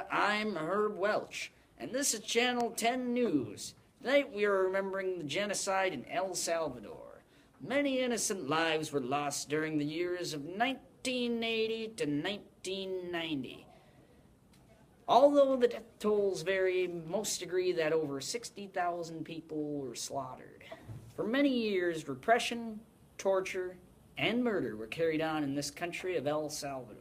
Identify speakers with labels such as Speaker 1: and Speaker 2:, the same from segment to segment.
Speaker 1: America. I'm Herb Welch, and this is Channel 10 News. Tonight we are remembering the genocide in El Salvador. Many innocent lives were lost during the years of 1980 to 1990. Although the death tolls vary, most agree that over 60,000 people were slaughtered. For many years, repression, torture, and murder were carried on in this country of El Salvador.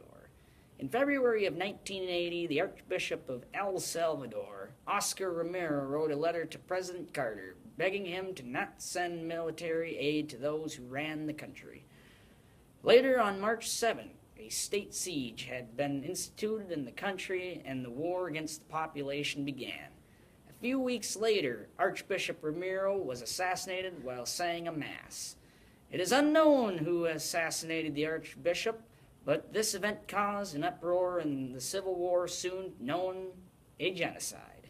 Speaker 1: In February of 1980, the Archbishop of El Salvador, Oscar Romero, wrote a letter to President Carter begging him to not send military aid to those who ran the country. Later, on March 7th, a state siege had been instituted in the country and the war against the population began. A few weeks later, Archbishop Romero was assassinated while saying a mass. It is unknown who assassinated the Archbishop, but this event caused an uproar in the Civil War, soon known a genocide.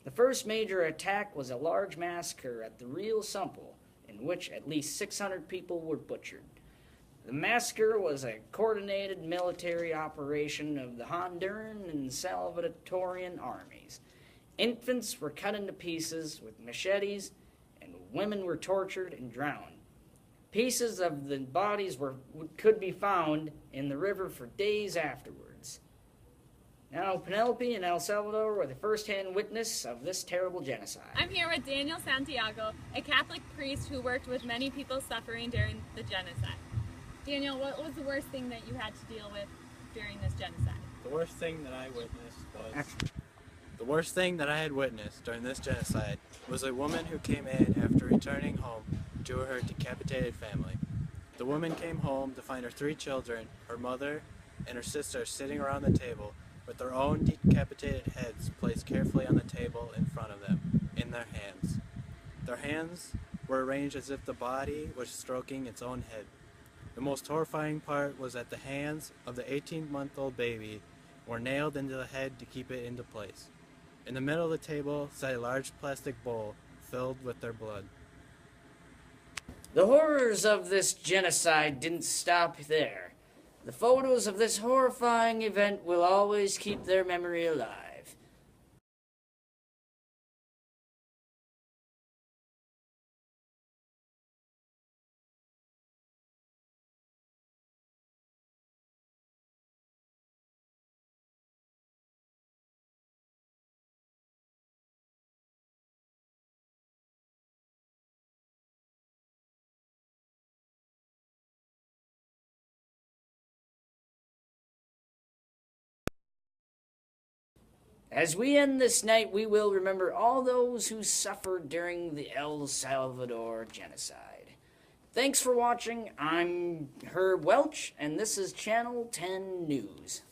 Speaker 1: The first major attack was a large massacre at the Rio Sampo, in which at least 600 people were butchered. The massacre was a coordinated military operation of the Honduran and Salvadorian armies. Infants were cut into pieces with machetes, and women were tortured and drowned. Pieces of the bodies could be found in the river for days afterwards. Now, Penelope in El Salvador were the first-hand witness of this terrible genocide.
Speaker 2: I'm here with Daniel Santiago, a Catholic priest who worked with many people suffering during the genocide. Daniel, what was the worst thing that you had to deal with during this genocide?
Speaker 3: The worst thing that I had witnessed during this genocide was a woman who came in after returning home to her decapitated family. The woman came home to find her 3 children, her mother, and her sister sitting around the table with their own decapitated heads placed carefully on the table in front of them, in their hands. Their hands were arranged as if the body was stroking its own head. The most horrifying part was that the hands of the 18-month-old baby were nailed into the head to keep it into place. In the middle of the table sat a large plastic bowl filled with their blood.
Speaker 1: The horrors of this genocide didn't stop there. The photos of this horrifying event will always keep their memory alive. As we end this night, we will remember all those who suffered during the El Salvador genocide. Thanks for watching. I'm Herb Welch, and this is Channel 10 News.